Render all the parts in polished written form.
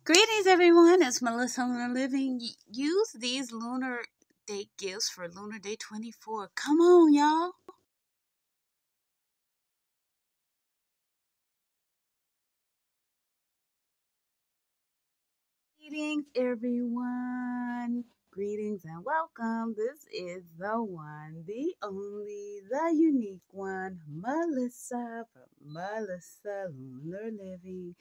Greetings, everyone. It's Melissa Lunar Living. Use these lunar date gifts for Lunar Day 24. Come on, y'all. Greetings, everyone. Greetings and welcome. This is the one, the only, the unique one, Melissa from Melissa Lunar Living.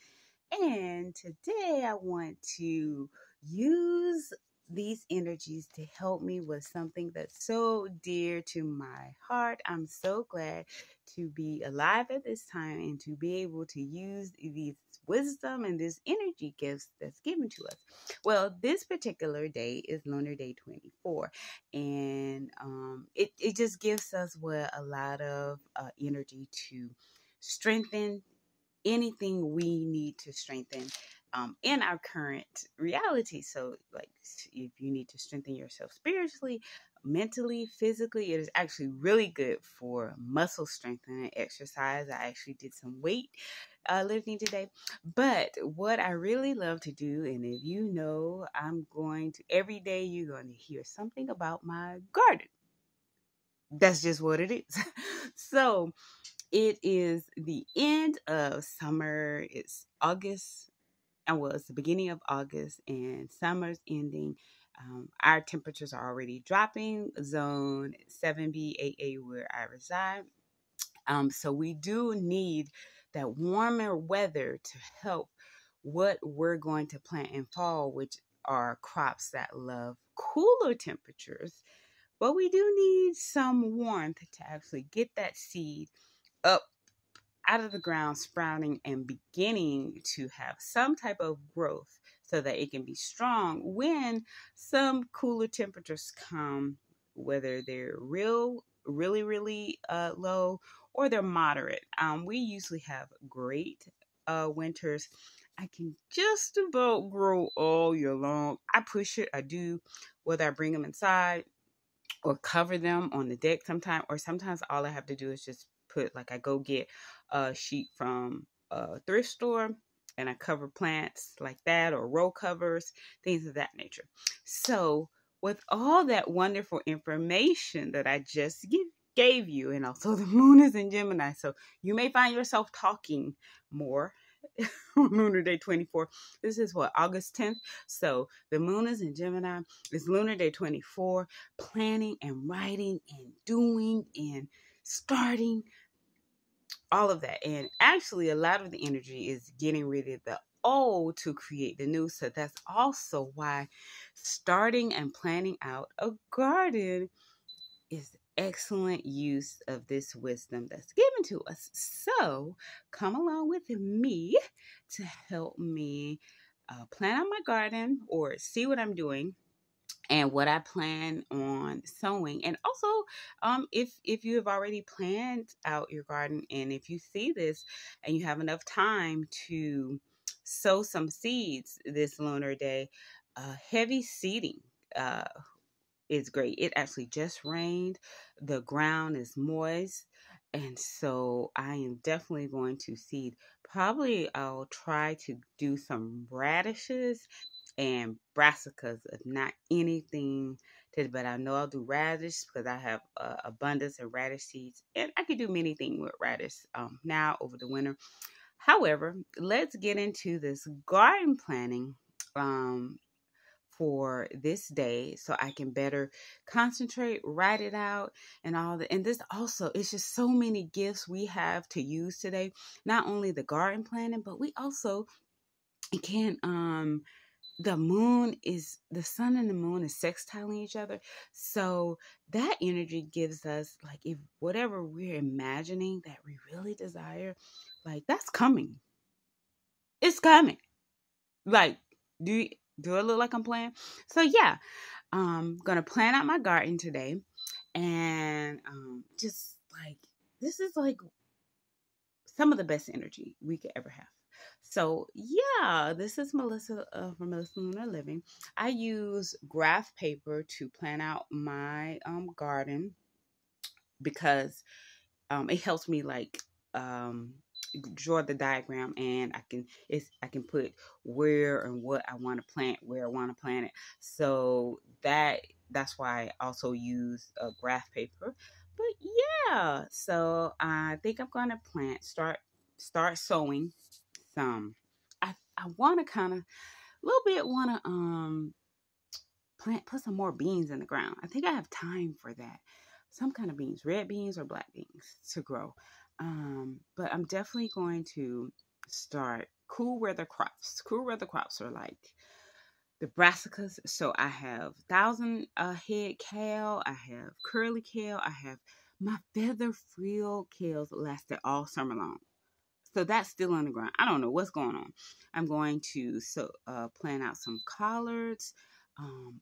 And today I want to use these energies to help me with something that's so dear to my heart. I'm so glad to be alive at this time and to be able to use these wisdom and this energy gifts that's given to us. Well, this particular day is Lunar Day 24, and it just gives us a lot of energy to strengthen anything we need to strengthen in our current reality. So, like, if you need to strengthen yourself spiritually, mentally, physically, it is actually really good for muscle strengthening exercise. I actually did some weight lifting today. But what I really love to do, and if you know, I'm going to every day, you're going to hear something about my garden. That's just what it is. So, it is the end of summer. It's August, and well, it's the beginning of August, and summer's ending. Our temperatures are already dropping. Zone 7B, 8A, where I reside. So we do need that warmer weather to help what we're going to plant in fall, which are crops that love cooler temperatures. But we do need some warmth to actually get that seed up out of the ground, sprouting and beginning to have some type of growth so that it can be strong when some cooler temperatures come, whether they're really low, or they're moderate. We usually have great winters. I can just about grow all year long. I push it, I do, whether I bring them inside or cover them on the deck sometime, or sometimes all I have to do is just put, like, I go get a sheet from a thrift store and I cover plants like that, or row covers, things of that nature. So with all that wonderful information that I just gave you, and also the moon is in Gemini, so you may find yourself talking more on Lunar Day 24. This is what, August 10th? So the moon is in Gemini. It's Lunar Day 24. Planning and writing and doing and starting, all of that. And actually, a lot of the energy is getting rid of the old to create the new. So that's also why starting and planning out a garden is excellent use of this wisdom that's given to us. So come along with me to help me plan out my garden, or see what I'm doing and what I plan on sowing. And also, if you have already planned out your garden, and if you see this and you have enough time to sow some seeds this lunar day, heavy seeding is great. It actually just rained. The ground is moist. And so I am definitely going to seed. Probably I'll try to do some radishes and brassicas, if not anything to, but I know I'll do radish because I have abundance of radish seeds, and I could do many things with radish now over the winter. However, let's get into this garden planning for this day so I can better concentrate, write it out, and all that. And this also, it's just so many gifts we have to use today. Not only the garden planning, but we also can the sun and the moon is sextiling each other. So that energy gives us, like, if whatever we're imagining that we really desire, like, that's coming. It's coming. Like, do do I look like I'm playing? So yeah, I'm gonna plan out my garden today, and just like, this is like some of the best energy we could ever have. So yeah, this is Melissa from Melissa Lunar Living. I use graph paper to plan out my garden because it helps me, like, draw the diagram, and I can put where and what I want to plant, where I want to plant it. So that's why I also use a graph paper. But yeah, so I think I'm gonna start sowing some. I want to kind of a little bit want to put some more beans in the ground. I think I have time for that. Some kind of beans, red beans or black beans to grow. But I'm definitely going to start cool weather crops. Cool weather crops are like the brassicas. So I have 1,000 head kale. I have curly kale. I have my feather frill kales lasted all summer long. So that's still on the ground. I don't know what's going on. I'm going to plant out some collards,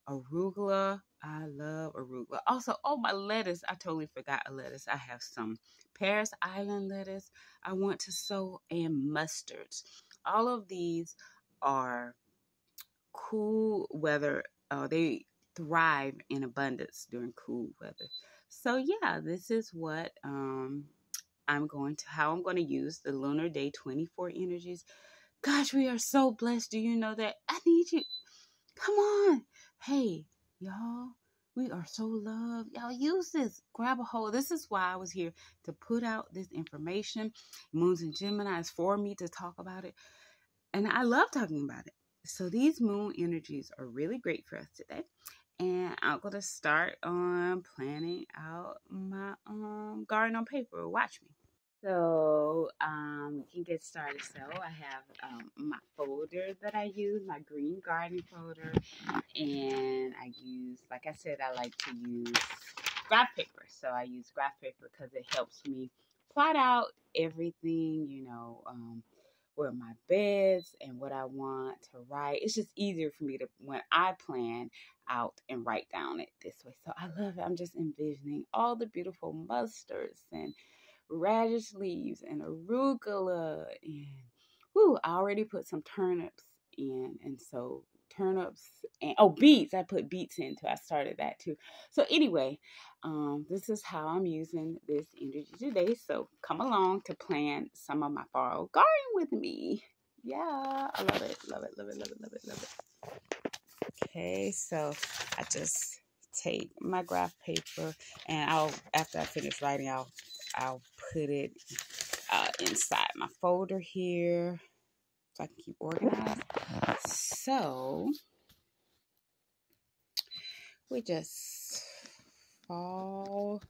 arugula. I love arugula. Also, oh, my lettuce. I totally forgot a lettuce. I have some Paris Island lettuce I want to sow, and mustards. All of these are cool weather. They thrive in abundance during cool weather. So yeah, this is what how I'm going to use the Lunar Day 24 energies. Gosh, we are so blessed. Do you know that? I need you. Come on. Hey, y'all, we are so loved. Y'all use this. Grab a hold. This is why I was here, to put out this information. Moons and Gemini is for me to talk about it. And I love talking about it. So these moon energies are really great for us today. And I'm going to start on planning out my garden on paper. Watch me. So you can get started. So I have my folder that I use, my green garden folder, and I use, like I said, I like to use graph paper. So I use graph paper because it helps me plot out everything, where my beds and what I want to write. It's just easier for me to, when I plan out, and write down it this way. So I love it. I'm just envisioning all the beautiful mustards and radish leaves and arugula, and I already put some turnips in, and so turnips and beets. I put beets in too. I started that too. So anyway, this is how I'm using this energy today. So come along to plan some of my fall garden with me. Yeah, I love it, love it, love it, love it, love it, love it. Okay, so I just take my graph paper, and after I finish writing, I'll put it inside my folder here so I can keep organized. So we just fall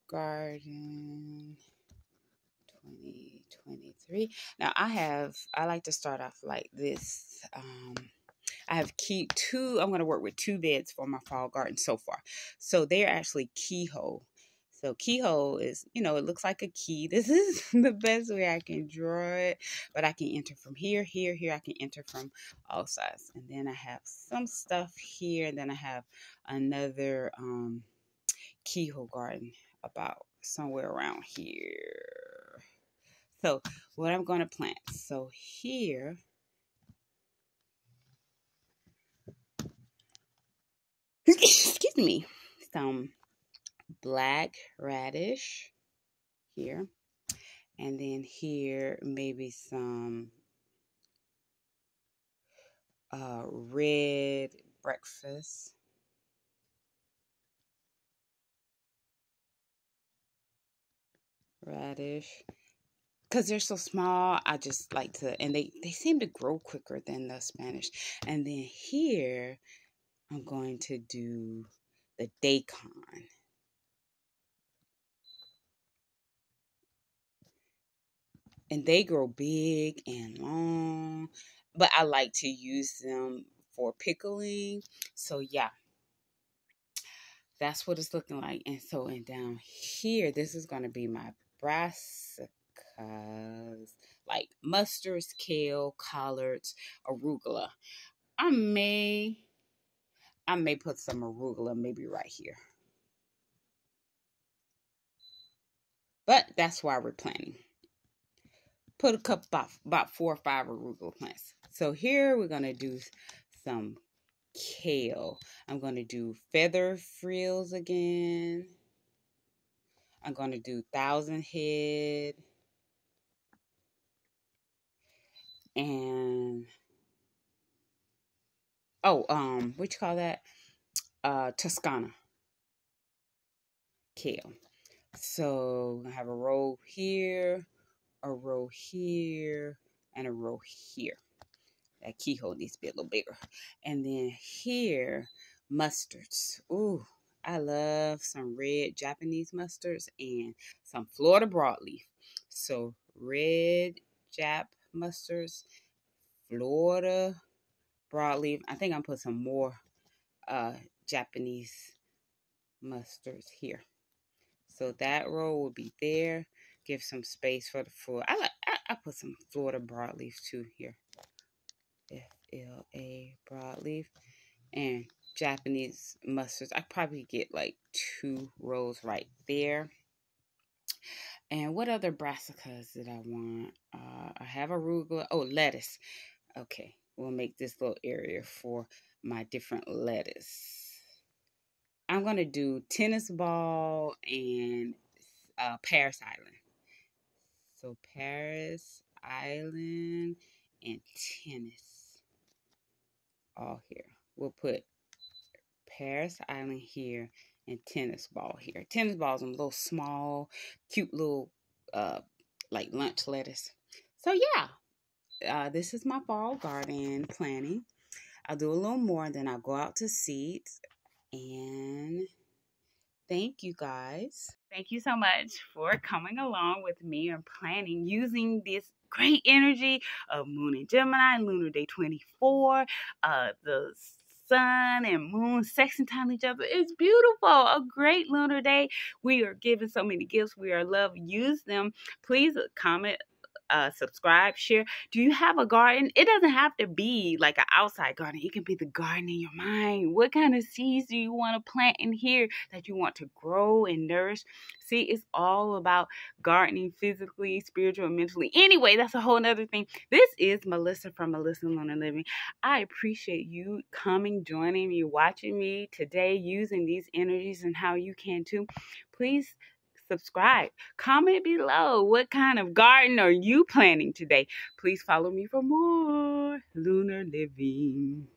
garden 2023. Now I like to start off like this. I have I'm going to work with 2 beds for my fall garden so far. So they're actually keyhole. So keyhole is, it looks like a key. This is the best way I can draw it. But I can enter from here, here, here. I can enter from all sides. And then I have some stuff here. And then I have another keyhole garden about somewhere around here. So what I'm going to plant. So here, excuse me, some black radish here, and then here maybe some red breakfast, radish, because they're so small. I just like to, and they seem to grow quicker than the Spanish. And then here I'm going to do the daikon. And they grow big and long, but I like to use them for pickling. So yeah, that's what it's looking like. And so, and down here, this is going to be my brassicas, like mustards, kale, collards, arugula. I may put some arugula maybe right here. But that's why we're planting. Put a couple, about 4 or 5 arugula plants. So here we're going to do some kale. I'm going to do feather frills again. I'm going to do 1,000 head. and what you call that? Toscana kale. So I have a row here, a row here, and a row here. That keyhole needs to be a little bigger. And then here, mustards. Ooh, I love some red Japanese mustards and some Florida broadleaf. So red Jap mustards, Florida broadleaf. I think I'm put some more Japanese mustards here. So that row will be there. Give some space for the full. I put some Florida broadleaf too here. FLA broadleaf and Japanese mustards. I probably get like 2 rows right there. And what other brassicas did I want? I have arugula. Oh, lettuce. Okay, we'll make this little area for my different lettuce. I'm going to do tennis ball and Paris Island. So Paris Island and tennis all here. We'll put Paris Island here and tennis ball here. Tennis balls are a little small, cute little like lunch lettuce. So yeah, this is my fall garden planning. I'll do a little more and then I'll go out to seeds. And thank you guys. Thank you so much for coming along with me and planning using this great energy of Moon in Gemini, Lunar Day 24, the sun and moon sexing time each other. It's beautiful. A great lunar day. We are giving so many gifts. We are love. Use them. Please comment, subscribe, share. Do you have a garden? It doesn't have to be like an outside garden. It can be the garden in your mind. What kind of seeds do you want to plant in here that you want to grow and nourish? See, it's all about gardening physically, spiritually, and mentally. Anyway, that's a whole nother thing. This is Melissa from Melissa Lunar Living. I appreciate you coming, joining me, watching me today, using these energies and how you can too. Please subscribe. Comment below. What kind of garden are you planting today? Please follow me for more lunar living.